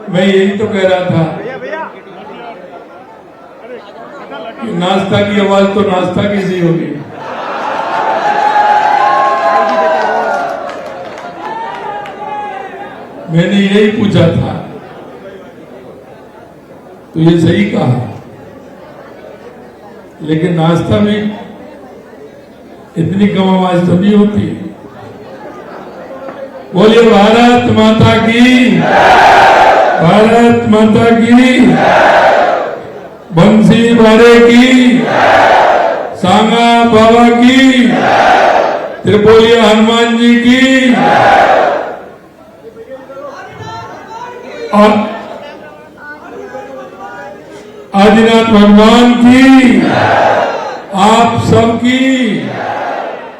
मैं यही तो कह रहा था कि नाश्ता की आवाज तो नाश्ता की सी होगी। मैंने यही पूछा था, तो ये सही कहा, लेकिन नाश्ता में इतनी कम आवाज तो नहीं होती। बोलिए भारत माता की, भारत माता की, बंसी बारे की, सांगा बाबा की, त्रिपोलिया हनुमान जी की, और आदिनाथ भगवान की, आप सबकी,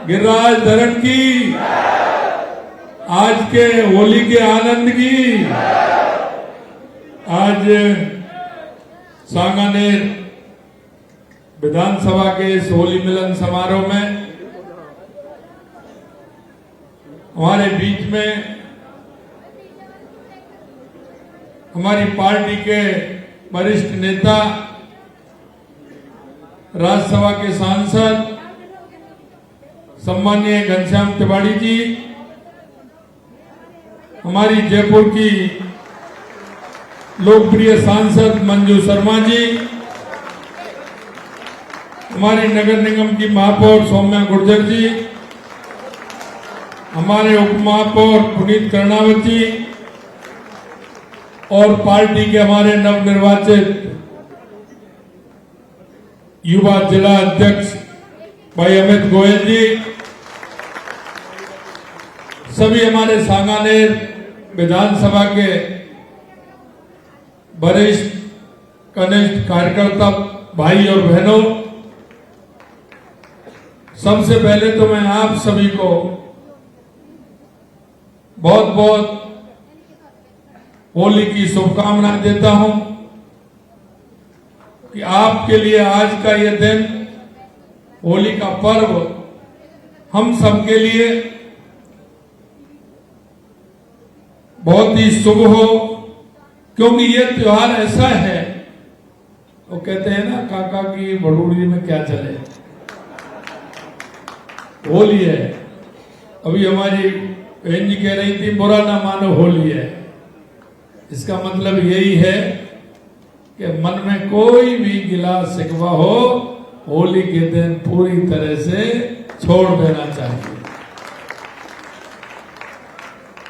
गिरिराज धरण की, आज के होली के आनंद की। आज सांगानेर विधानसभा के इस होली मिलन समारोह में हमारे बीच में हमारी पार्टी के वरिष्ठ नेता, राज्यसभा के सांसद सम्माननीय घनश्याम तिवारी जी, हमारी जयपुर की लोकप्रिय सांसद मंजू शर्मा जी, हमारी नगर निगम की महापौर सौम्या गुर्जर जी, हमारे उप महापौर पुनीत कर्णावत जी और पार्टी के हमारे नवनिर्वाचित युवा जिला अध्यक्ष भाई अमित गोयल जी, सभी हमारे सांगानेर विधानसभा के वरिष्ठ कनिष्ठ कार्यकर्ता भाई और बहनों, सबसे पहले तो मैं आप सभी को बहुत बहुत होली की शुभकामनाएं देता हूं कि आपके लिए आज का यह दिन, होली का पर्व, हम सबके लिए बहुत ही शुभ हो, क्योंकि यह त्योहार ऐसा है, वो कहते हैं ना काका की भड़ूड़ी में क्या चले, होली है। अभी हमारी बहन जी कह रही थी बुरा ना मानो होली है, इसका मतलब यही है कि मन में कोई भी गिला शिकवा हो, होली के दिन पूरी तरह से छोड़ देना चाहिए।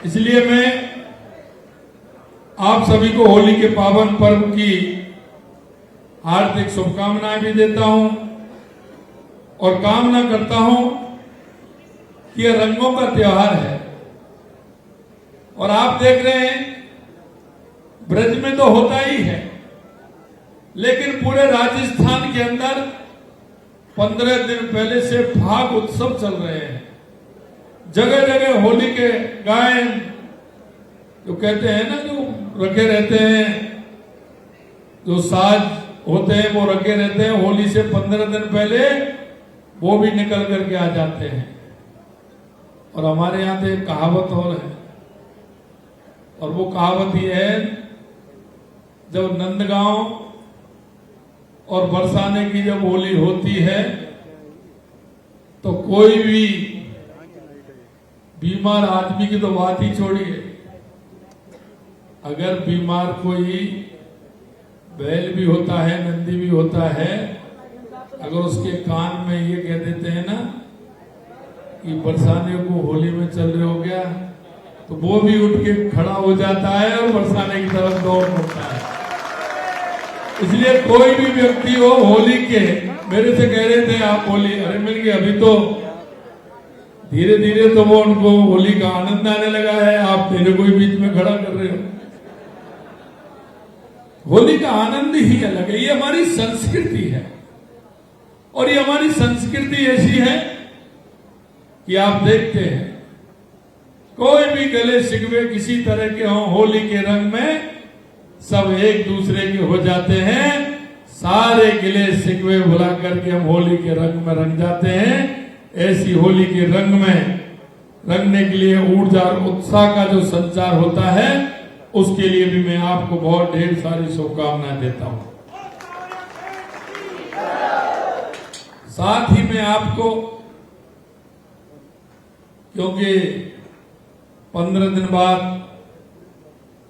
इसलिए मैं आप सभी को होली के पावन पर्व की हार्दिक शुभकामनाएं भी देता हूं और कामना करता हूं कि यह रंगों का त्योहार है। और आप देख रहे हैं ब्रज में तो होता ही है, लेकिन पूरे राजस्थान के अंदर 15 दिन पहले से फाग उत्सव चल रहे हैं। जगह जगह होली के गायन जो कहते हैं ना, जो रखे रहते हैं, जो साज होते हैं वो रखे रहते हैं, होली से 15 दिन पहले वो भी निकल करके आ जाते हैं। और हमारे यहां तो एक कहावत और है, और वो कहावत ये है, जब नंदगांव और बरसाने की जब होली होती है तो कोई भी बीमार आदमी की तो बात ही छोड़िए, अगर बीमार कोई बैल भी होता है, नंदी भी होता है, अगर उसके कान में ये कह देते हैं ना कि बरसाने को होली में चल रहे हो गया, तो वो भी उठ के खड़ा हो जाता है और बरसाने की तरफ दौड़ पड़ता है। इसलिए कोई भी व्यक्ति हो होली के, मेरे से कह रहे थे आप होली, अरे मिल गए, अभी तो धीरे धीरे तो वो उनको होली का आनंद आने लगा है, आप मेरे को बीच में खड़ा कर रहे हो। होली का आनंद ही अलग है, ये हमारी संस्कृति है। और ये हमारी संस्कृति ऐसी है कि आप देखते हैं कोई भी गले शिकवे किसी तरह के हों, होली के रंग में सब एक दूसरे के हो जाते हैं। सारे गिले शिकवे भुला करके हम होली के रंग में रंग जाते हैं। ऐसी होली के रंग में रंगने के लिए ऊर्जा और उत्साह का जो संचार होता है, उसके लिए भी मैं आपको बहुत ढेर सारी शुभकामनाएं देता हूं। साथ ही मैं आपको, क्योंकि 15 दिन बाद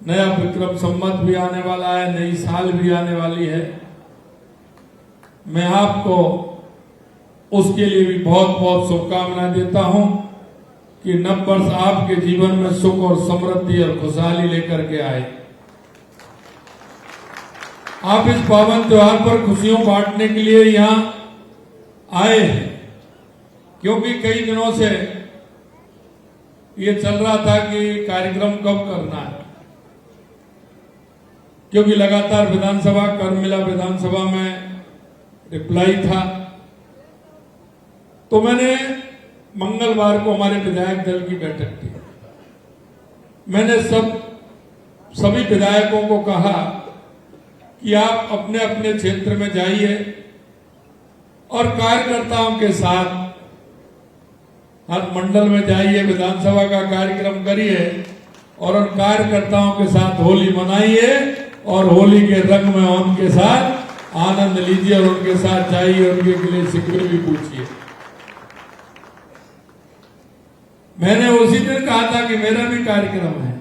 नया विक्रम संवत भी आने वाला है, नई साल भी आने वाली है, मैं आपको उसके लिए भी बहुत बहुत शुभकामनाएं देता हूं कि नव वर्ष आपके जीवन में सुख और समृद्धि और खुशहाली लेकर के आए। आप इस पावन त्योहार पर खुशियों बांटने के लिए यहां आए हैं, क्योंकि कई दिनों से ये चल रहा था कि कार्यक्रम कब करना है, क्योंकि लगातार विधानसभा कर्मिला विधानसभा में रिप्लाई था। तो मैंने मंगलवार को हमारे विधायक दल की बैठक की। मैंने सभी विधायकों को कहा कि आप अपने अपने क्षेत्र में जाइए और कार्यकर्ताओं के साथ हर मंडल में जाइए, विधानसभा का कार्यक्रम करिए और उन कार्यकर्ताओं के साथ होली मनाइए और होली के रंग में उनके साथ आनंद लीजिए और उनके साथ जाइए, उनके लिए सिक्योर भी पूछिए। मैंने उसी दिन कहा था कि मेरा भी कार्यक्रम है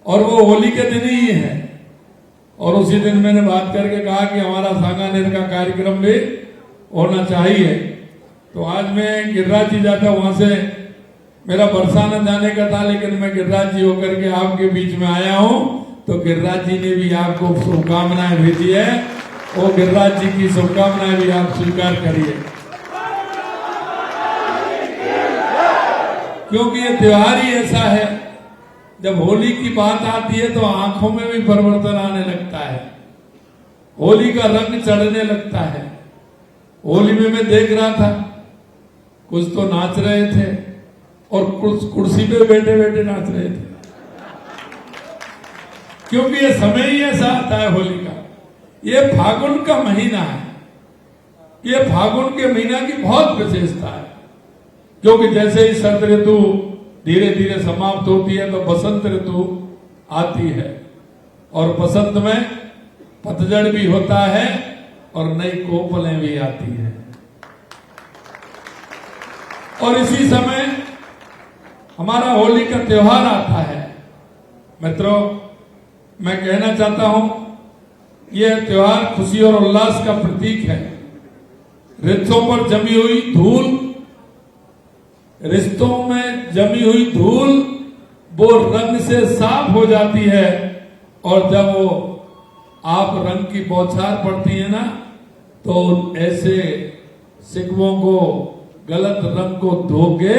और वो होली के दिन ही है, और उसी दिन मैंने बात करके कहा कि हमारा सांगानेर का कार्यक्रम भी होना चाहिए। तो आज मैं गिरिराज जी जाता, वहां से मेरा बरसाना जाने का था, लेकिन मैं गिरिराज जी होकर के आपके बीच में आया हूं। तो गिरिराज जी ने भी आपको शुभकामनाएं भेजी है, और गिरिराज जी की शुभकामनाएं भी आप स्वीकार करिए, क्योंकि ये त्योहार ही ऐसा है, जब होली की बात आती है तो आंखों में भी परिवर्तन आने लगता है, होली का रंग चढ़ने लगता है। होली में मैं देख रहा था कुछ तो नाच रहे थे और कुछ कुर्सी पे बैठे बैठे नाच रहे थे, क्योंकि ये समय ही ऐसा आता है होली का। ये फागुन का महीना है, ये फागुन के महीना की बहुत विशेषता है, क्योंकि जैसे ही शरद ऋतु धीरे धीरे समाप्त होती है तो बसंत ऋतु आती है, और बसंत में पतझड़ भी होता है और नई कोपलें भी आती हैं। और इसी समय हमारा होली का त्योहार आता है। मित्रों, मैं कहना चाहता हूं, यह त्योहार खुशी और उल्लास का प्रतीक है। रिश्तों पर जमी हुई धूल, रिश्तों में जमी हुई धूल वो रंग से साफ हो जाती है, और जब वो आप रंग की बौछार पड़ती है ना, तो ऐसे शिकवों को, गलत रंग को धो के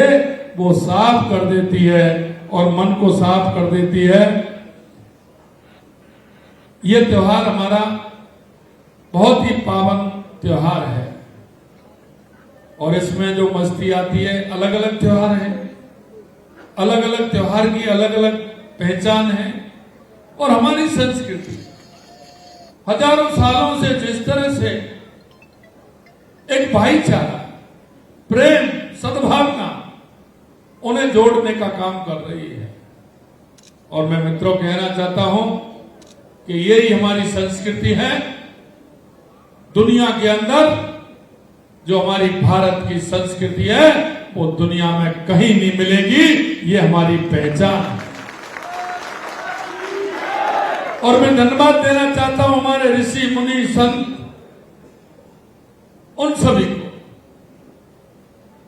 वो साफ कर देती है और मन को साफ कर देती है। ये त्योहार हमारा बहुत ही पावन त्योहार है, और इसमें जो मस्ती आती है, अलग अलग त्योहार है, अलग अलग त्योहार की अलग अलग पहचान है। और हमारी संस्कृति हजारों सालों से जिस तरह से एक भाईचारा, प्रेम, सद्भावना उन्हें जोड़ने का काम कर रही है। और मैं मित्रों कहना चाहता हूं कि यही हमारी संस्कृति है। दुनिया के अंदर जो हमारी भारत की संस्कृति है वो दुनिया में कहीं नहीं मिलेगी, ये हमारी पहचान है। और मैं धन्यवाद देना चाहता हूं हमारे ऋषि मुनि संत, उन सभी को,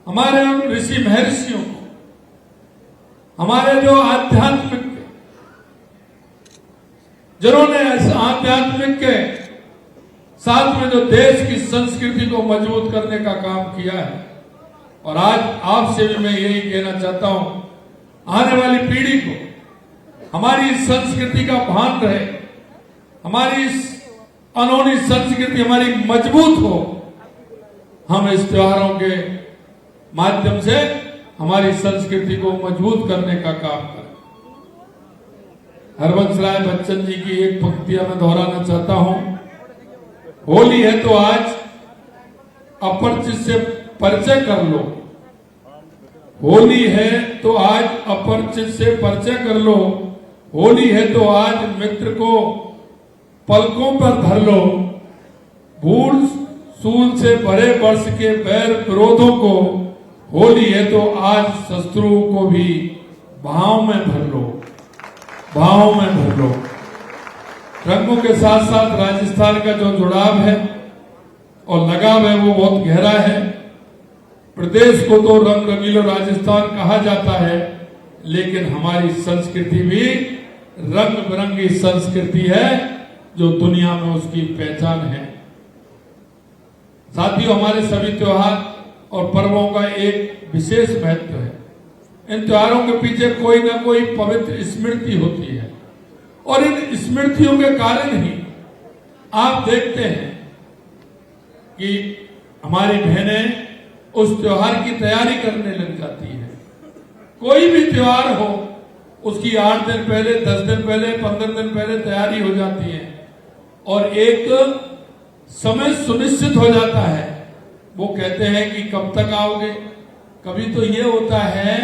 हमारे उन ऋषि महर्षियों को, हमारे जो आध्यात्मिक, जिन्होंने इस आध्यात्मिक के साथ में जो देश की संस्कृति को मजबूत करने का काम किया है। और आज आपसे भी मैं यही कहना चाहता हूं, आने वाली पीढ़ी को हमारी संस्कृति का भान रहे, हमारी अनोनी संस्कृति हमारी मजबूत हो। हम इस त्योहारों के माध्यम से हमारी संस्कृति को मजबूत करने का काम करें। हरवंश राय बच्चन जी की एक पंक्तियां मैं दोहराना चाहता हूं। होली है तो आज अपरिचित से परिचय कर लो, होली है तो आज अपरिचित से परिचय कर लो, होली है तो आज मित्र को पलकों पर धर लो, भूल सूल से भरे वर्ष के बैर विरोधों को, होली है तो आज शत्रुओं को भी भाव में भर लो, भाव में भर लो। रंगों के साथ साथ राजस्थान का जो जुड़ाव है और लगाव है वो बहुत गहरा है। प्रदेश को तो रंग रंगीलो राजस्थान कहा जाता है, लेकिन हमारी संस्कृति भी रंग बिरंगी संस्कृति है जो दुनिया में उसकी पहचान है। साथियों, हमारे सभी त्योहार और पर्वों का एक विशेष महत्व है। इन त्योहारों के पीछे कोई ना कोई पवित्र स्मृति होती है और इन स्मृतियों के कारण ही आप देखते हैं कि हमारी बहनें उस त्योहार की तैयारी करने लग जाती है। कोई भी त्योहार हो, उसकी 8 दिन पहले, 10 दिन पहले, 15 दिन पहले तैयारी हो जाती है और एक समय सुनिश्चित हो जाता है। वो कहते हैं कि कब तक आओगे। कभी तो ये होता है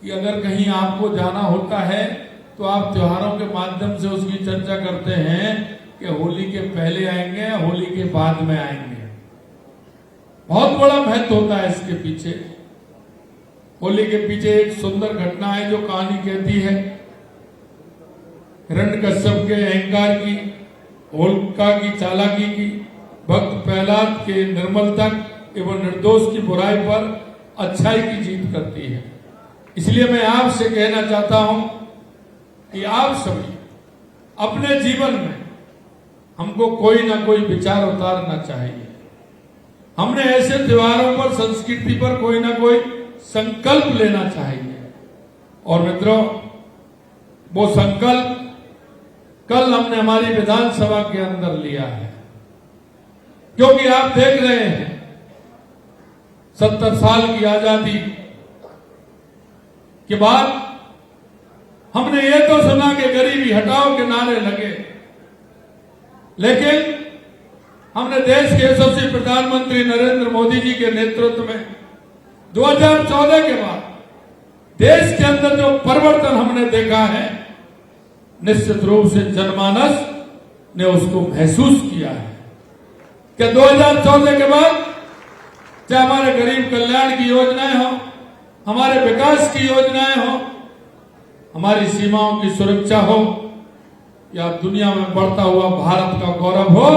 कि अगर कहीं आपको जाना होता है तो आप त्योहारों के माध्यम से उसकी चर्चा करते हैं कि होली के पहले आएंगे या होली के बाद में आएंगे। बहुत बड़ा महत्व होता है इसके पीछे। होली के पीछे एक सुंदर घटना है जो कहानी कहती है हिरण्यकश्यप के अहंकार की, होलिका की चालाकी की, भक्त प्रहलाद के निर्मलता एवं निर्दोष की बुराई पर अच्छाई की जीत करती है। इसलिए मैं आपसे कहना चाहता हूं कि आप सभी अपने जीवन में हमको कोई ना कोई विचार उतारना चाहिए। हमने ऐसे त्योहारों पर, संस्कृति पर कोई ना कोई संकल्प लेना चाहिए। और मित्रों, वो संकल्प कल हमने हमारी विधानसभा के अंदर लिया है, क्योंकि आप देख रहे हैं 70 साल की आजादी के बाद हमने ये तो सुना कि गरीबी हटाओ के नारे लगे, लेकिन हमने देश के यशस्वी प्रधानमंत्री नरेंद्र मोदी जी के नेतृत्व में 2014 के बाद देश के अंदर जो परिवर्तन हमने देखा है, निश्चित रूप से जनमानस ने उसको महसूस किया है कि 2014 के बाद चाहे हमारे गरीब कल्याण की योजनाएं हो, हमारे विकास की योजनाएं हो, हमारी सीमाओं की सुरक्षा हो या दुनिया में बढ़ता हुआ भारत का गौरव हो,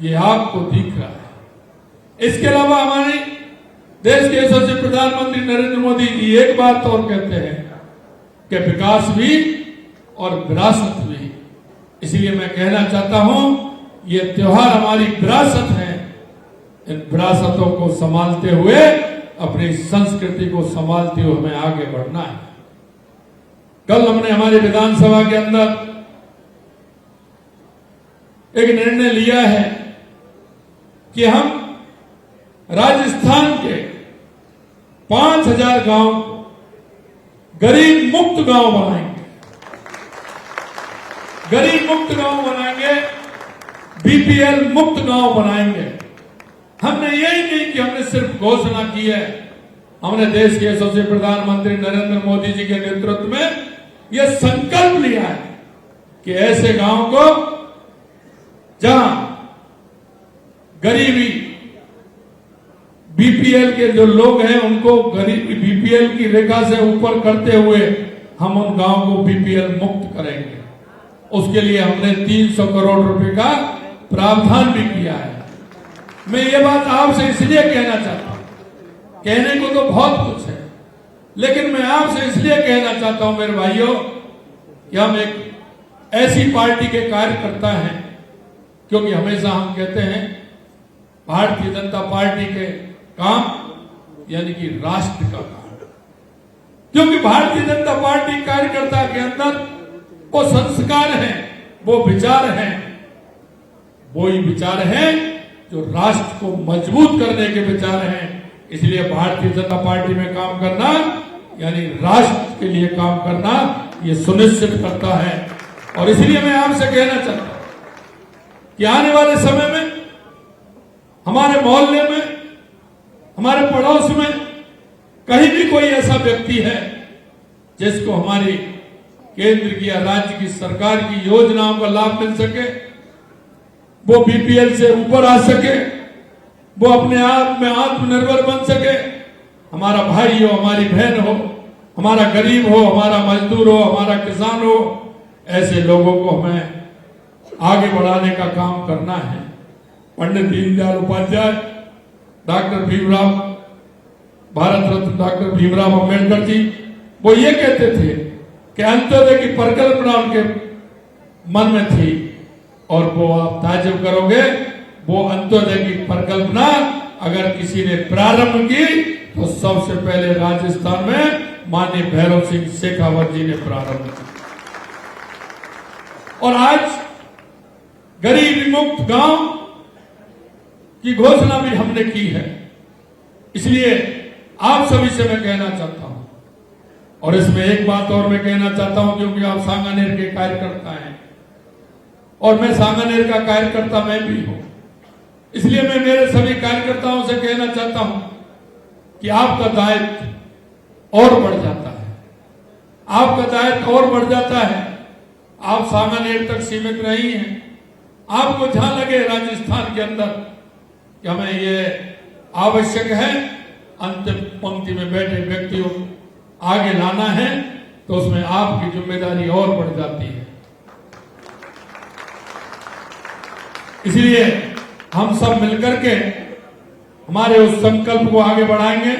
ये आपको दिख रहा है। इसके अलावा हमारी देश के यशस्वी प्रधानमंत्री नरेंद्र मोदी जी एक बात और कहते हैं कि विकास भी और विरासत भी। इसलिए मैं कहना चाहता हूं, ये त्योहार हमारी विरासत है। इन विरासतों को संभालते हुए, अपनी संस्कृति को संभालते हुए हमें आगे बढ़ना है। कल हमने हमारी विधानसभा के अंदर एक निर्णय लिया है कि हम राजस्थान के 5000 गांव गरीब मुक्त गांव बनाएंगे। गरीब मुक्त गांव बनाएंगे, बीपीएल मुक्त गांव बनाएंगे। हमने यही नहीं कि हमने सिर्फ घोषणा की है, हमने देश के यशस्वी प्रधानमंत्री नरेंद्र मोदी जी के नेतृत्व में यह संकल्प लिया है कि ऐसे गांव को जहां गरीबी, बीपीएल के जो लोग हैं उनको गरीबी, बीपीएल की रेखा से ऊपर करते हुए हम उन गांवों को बीपीएल मुक्त करेंगे। उसके लिए हमने 300 करोड़ रुपए का प्रावधान भी किया है। मैं ये बात आपसे इसलिए कहना चाहता हूं, कहने को तो बहुत कुछ है, लेकिन मैं आपसे इसलिए कहना चाहता हूं मेरे भाइयों कि हम एक ऐसी पार्टी के कार्यकर्ता हैं, क्योंकि हमेशा हम कहते हैं भारतीय जनता पार्टी के काम यानी कि राष्ट्र का काम, क्योंकि भारतीय जनता पार्टी कार्यकर्ता के अंदर वो संस्कार हैं, वो विचार हैं, वो ही विचार हैं जो राष्ट्र को मजबूत करने के विचार हैं। इसलिए भारतीय जनता पार्टी में काम करना यानी राष्ट्र के लिए काम करना, ये सुनिश्चित करता है। और इसलिए मैं आपसे कहना चाहता हूं कि आने वाले समय में हमारे मोहल्ले में, हमारे पड़ोस में कहीं भी कोई ऐसा व्यक्ति है जिसको हमारी केंद्र की या राज्य की सरकार की योजनाओं का लाभ मिल सके, वो बीपीएल से ऊपर आ सके, वो अपने आप में आत्मनिर्भर बन सके। हमारा भाई हो, हमारी बहन हो, हमारा गरीब हो, हमारा मजदूर हो, हमारा किसान हो, ऐसे लोगों को हमें आगे बढ़ाने का काम करना है। पंडित दीनदयाल उपाध्याय, डॉक्टर भीमराव, भारत रत्न डॉक्टर भीमराव अम्बेडकर जी, वो ये कहते थे कि अंत्योदय की परिकल्पना उनके मन में थी, और वो आप ताज्जुब करोगे, वो अंत्योदय की परिकल्पना अगर किसी ने प्रारंभ की तो सबसे पहले राजस्थान में माननीय भैरव सिंह शेखावत जी ने प्रारंभ किया। और आज गरीबी मुक्त गांव की घोषणा भी हमने की है। इसलिए आप सभी से मैं कहना चाहता हूं, और इसमें एक बात और मैं कहना चाहता हूं, क्योंकि आप सांगानेर के कार्यकर्ता हैं और मैं सांगानेर का कार्यकर्ता मैं भी हूं, इसलिए मैं मेरे सभी कार्यकर्ताओं से कहना चाहता हूं कि आपका दायित्व और बढ़ जाता है, आपका दायित्व और बढ़ जाता है। आप सांगानेर तक सीमित नहीं हैं। आपको जहां लगे राजस्थान के अंदर कि हमें ये आवश्यक है अंतिम पंक्ति में बैठे व्यक्तियों आगे लाना है, तो उसमें आपकी जिम्मेदारी और बढ़ जाती है। इसलिए हम सब मिलकर के हमारे उस संकल्प को आगे बढ़ाएंगे,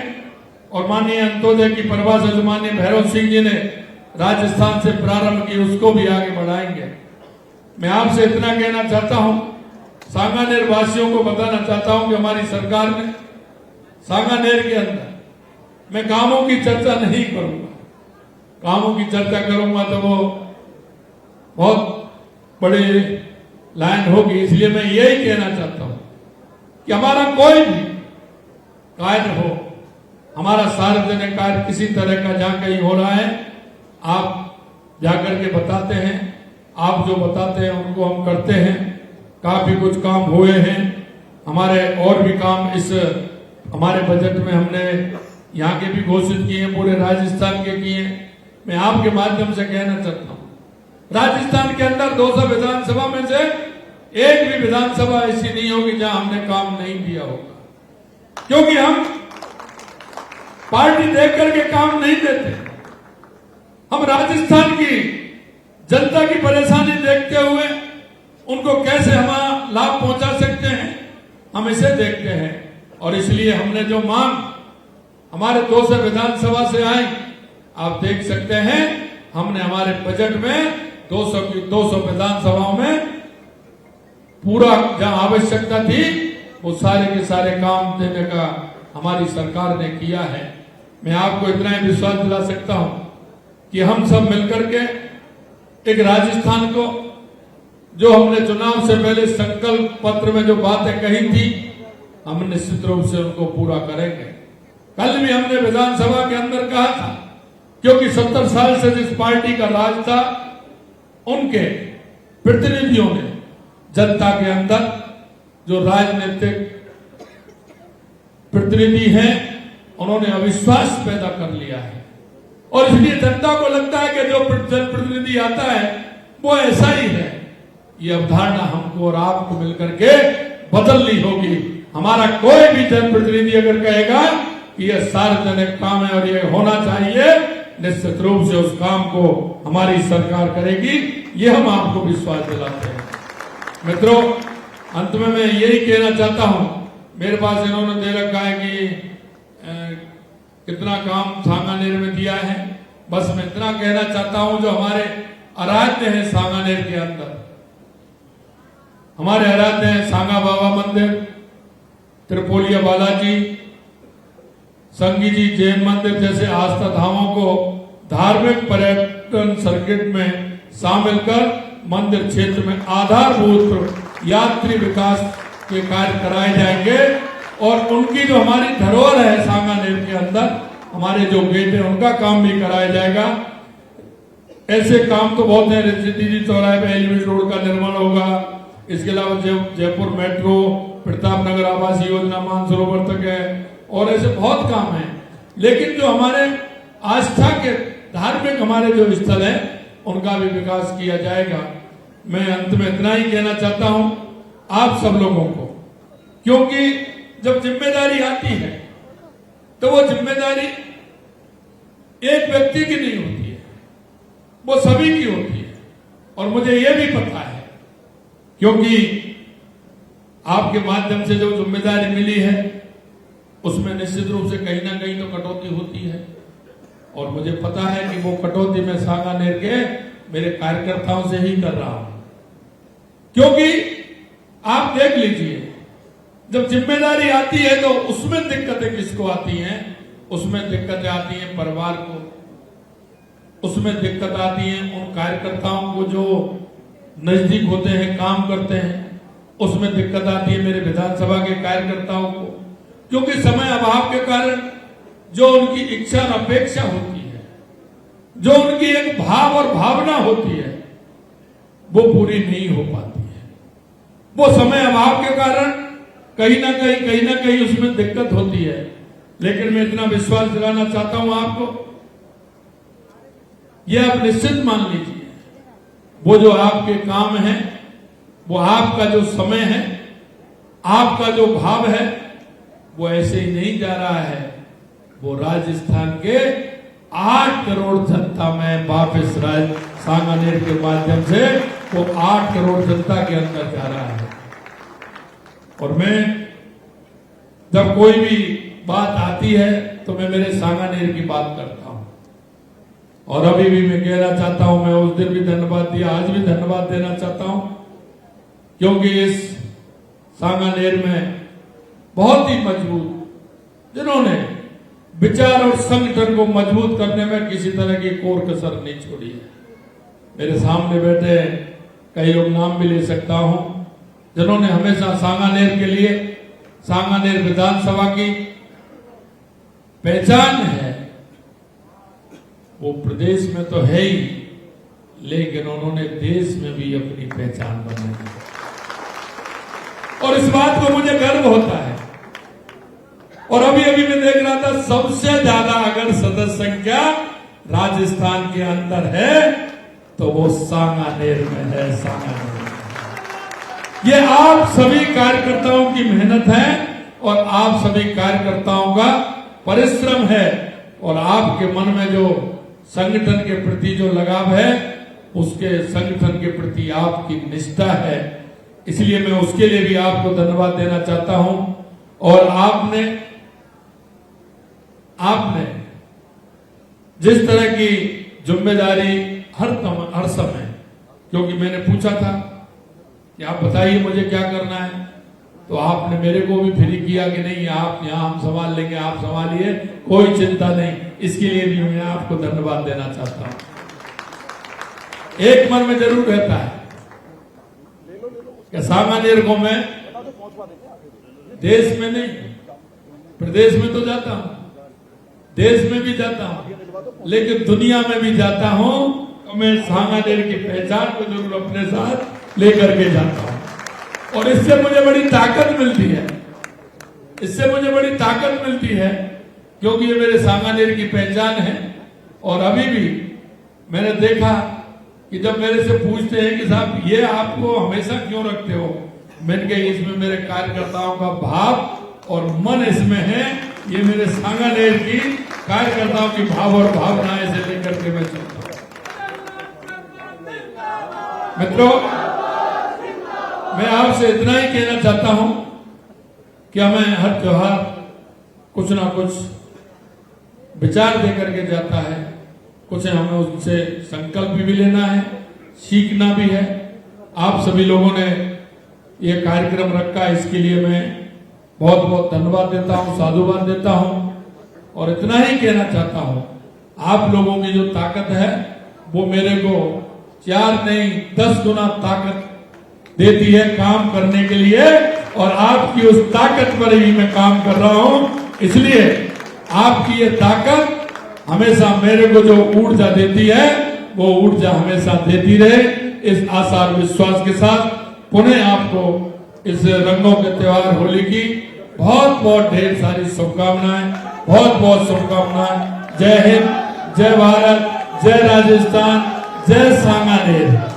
और माननीय अंत्योदय की परिभाषा जो माननीय भैरव सिंह जी ने राजस्थान से प्रारंभ की, उसको भी आगे बढ़ाएंगे। मैं आपसे इतना कहना चाहता हूं, सांगानेर वासियों को बताना चाहता हूं कि हमारी सरकार ने सांगानेर के अंदर, मैं कामों की चर्चा नहीं करूंगा, कामों की चर्चा करूंगा तो वो बहुत बड़ी लाइन होगी, इसलिए मैं यही कहना चाहता हूं कि हमारा कोई भी कार्य हो, हमारा सार्वजनिक कार्य किसी तरह का जहां कहीं हो रहा है, आप जाकर के बताते हैं, आप जो बताते हैं उनको हम करते हैं। काफी कुछ काम हुए हैं हमारे, और भी काम इस हमारे बजट में हमने यहाँ के भी घोषित किए हैं, पूरे राजस्थान के किए हैं। मैं आपके माध्यम से कहना चाहता हूँ, राजस्थान के अंदर 200 विधानसभा में से एक भी विधानसभा ऐसी नहीं होगी जहां हमने काम नहीं किया होगा, क्योंकि हम पार्टी देख करके काम नहीं देते। हम राजस्थान की जनता की परेशानी देखते हुए उनको कैसे हम लाभ पहुंचा सकते हैं, हम इसे देखते हैं। और इसलिए हमने जो मांग हमारे 200 विधानसभा से आई, आप देख सकते हैं, हमने हमारे बजट में 200 विधानसभाओं में पूरा जहां आवश्यकता थी वो सारे के सारे काम देने का हमारी सरकार ने किया है। मैं आपको इतना ही विश्वास दिला सकता हूं कि हम सब मिलकर के एक राजस्थान को, जो हमने चुनाव से पहले संकल्प पत्र में जो बातें कही थी, हम निश्चित रूप से उनको पूरा करेंगे। कल भी हमने विधानसभा के अंदर कहा था, क्योंकि 70 साल से जिस पार्टी का राज था, उनके प्रतिनिधियों ने जनता के अंदर जो राजनीतिक प्रतिनिधि हैं, उन्होंने अविश्वास पैदा कर लिया है। और इसलिए जनता को लगता है कि जो जनप्रतिनिधि आता है वो ऐसा ही है। ये अवधारणा हमको और आपको मिलकर के बदलनी होगी। हमारा कोई भी जनप्रतिनिधि अगर कहेगा कि यह सार्वजनिक काम है और ये होना चाहिए, निश्चित रूप से उस काम को हमारी सरकार करेगी, ये हम आपको विश्वास दिलाते हैं। मित्रों, अंत में मैं यही कहना चाहता हूं, मेरे पास इन्होंने दे रखा है कि कितना काम सांगानेर में दिया है। बस मैं इतना कहना चाहता हूं, जो हमारे आराध्य है सांगानेर के अंदर, हमारे आराध्य है सांगा बाबा मंदिर, त्रिपोलिया बालाजी, संगी जी जैन मंदिर जैसे आस्था धामों को धार्मिक पर्यटन सर्किट में शामिल कर मंदिर क्षेत्र में आधारभूत यात्री विकास के कार्य कराए जाएंगे। और उनकी जो हमारी धरोहर है सांगानेर के अंदर, हमारे जो गेट है उनका काम भी कराया जाएगा। ऐसे काम तो बहुत है, रेसिडेंसी चौराहे पे एलिवेटेड रोड का निर्माण होगा। इसके अलावा जयपुर मेट्रो, प्रताप नगर आवास योजना मानसरोवर तक है, और ऐसे बहुत काम है। लेकिन जो हमारे आस्था के धार्मिक हमारे जो स्थल है, उनका भी विकास किया जाएगा। मैं अंत में इतना ही कहना चाहता हूं आप सब लोगों को, क्योंकि जब जिम्मेदारी आती है तो वो जिम्मेदारी एक व्यक्ति की नहीं होती है, वो सभी की होती है। और मुझे ये भी पता है, क्योंकि आपके माध्यम से जो जिम्मेदारी मिली है उसमें निश्चित रूप से कहीं ना कहीं तो कटौती होती है। और मुझे पता है कि वो कटौती मैं सांगानेर के मेरे कार्यकर्ताओं से ही कर रहा हूं, क्योंकि आप देख लीजिए जब जिम्मेदारी आती है तो उसमें दिक्कतें किसको आती हैं? उसमें दिक्कतें आती हैं परिवार को, उसमें दिक्कत आती है उन कार्यकर्ताओं को जो नजदीक होते हैं, काम करते हैं, उसमें दिक्कत आती है मेरे विधानसभा के कार्यकर्ताओं को, क्योंकि समय अभाव के कारण जो उनकी इच्छा और अपेक्षा होती है, जो उनकी एक भाव और भावना होती है, वो पूरी नहीं हो पाती है। वो समय अभाव के कारण कहीं ना कहीं उसमें दिक्कत होती है। लेकिन मैं इतना विश्वास दिलाना चाहता हूं आपको, यह आप निश्चित मान लीजिए, वो जो आपके काम है, वो आपका जो समय है, आपका जो भाव है, वो ऐसे ही नहीं जा रहा है। वो राजस्थान के 8 करोड़ जनता में वापस सांगानेर के माध्यम से वो 8 करोड़ जनता के अंदर जा रहा है। और मैं जब कोई भी बात आती है तो मैं मेरे सांगानेर की बात करता हूं। और अभी भी मैं कहना चाहता हूं, मैं उस दिन भी धन्यवाद दिया, आज भी धन्यवाद देना चाहता हूं, क्योंकि इस सांगानेर में बहुत ही मजबूत, जिन्होंने विचार और संगठन को मजबूत करने में किसी तरह की कोर कसर नहीं छोड़ी है। मेरे सामने बैठे कई लोग नाम भी ले सकता हूं, जिन्होंने हमेशा सांगानेर के लिए, सांगानेर विधानसभा की पहचान है, वो प्रदेश में तो है ही, लेकिन उन्होंने देश में भी अपनी पहचान बनाई। और इस बात को मुझे गर्व होता है। और अभी मैं देख रहा था, सबसे ज्यादा अगर सदस्य संख्या राजस्थान के अंदर है तो वो सांगानेर में है। सांगानेर में ये आप सभी कार्यकर्ताओं की मेहनत है और आप सभी कार्यकर्ताओं का परिश्रम है, और आपके मन में जो संगठन के प्रति जो लगाव है, उसके संगठन के प्रति आपकी निष्ठा है। इसलिए मैं उसके लिए भी आपको धन्यवाद देना चाहता हूं। और आपने जिस तरह की जिम्मेदारी हर समय, क्योंकि मैंने पूछा था कि आप बताइए मुझे क्या करना है, तो आपने मेरे को भी फ्री किया कि नहीं, आप यहां हम संभाल लेंगे, आप संभालिए, कोई चिंता नहीं। इसके लिए भी मैं आपको धन्यवाद देना चाहता हूं। एक मन में जरूर रहता है कि सांगानेर को मैं देश में नहीं, प्रदेश में तो जाता हूं, देश में भी जाता हूं, लेकिन दुनिया में भी जाता हूं, तो मैं सांगानेर की पहचान को जरूर अपने साथ लेकर के जाता हूं। और इससे मुझे बड़ी ताकत मिलती है, इससे मुझे बड़ी ताकत मिलती है, क्योंकि ये मेरे सांगानेर की पहचान है। और अभी भी मैंने देखा कि जब मेरे से पूछते हैं कि साहब ये आपको हमेशा क्यों रखते हो, मैंने कहा इसमें मेरे कार्यकर्ताओं का भाव और मन इसमें है। ये मेरे सांगानेर की कार्यकर्ताओं की भाव और भावनाएं से लेकर के मैं चलता हूं। मित्रों, मैं आपसे इतना ही कहना चाहता हूं कि हमें हर त्योहार कुछ ना कुछ विचार देकर के जाता है, कुछ हमें उससे संकल्प भी लेना है, सीखना भी है। आप सभी लोगों ने ये कार्यक्रम रखा, इसके लिए मैं बहुत बहुत धन्यवाद देता हूं, साधुवाद देता हूं। और इतना ही कहना चाहता हूं, आप लोगों की जो ताकत है वो मेरे को 4 नहीं 10 गुना ताकत देती है काम करने के लिए, और आपकी उस ताकत पर ही मैं काम कर रहा हूं। इसलिए आपकी ये ताकत हमेशा मेरे को जो ऊर्जा देती है, वो ऊर्जा हमेशा देती रहे। इस आशा और विश्वास के साथ पुनः आपको इस रंगों के त्योहार होली की बहुत बहुत ढेर सारी शुभकामनाएं, बहुत बहुत शुभकामनाएं। जय हिंद, जय भारत, जय राजस्थान, जय सांगानेर।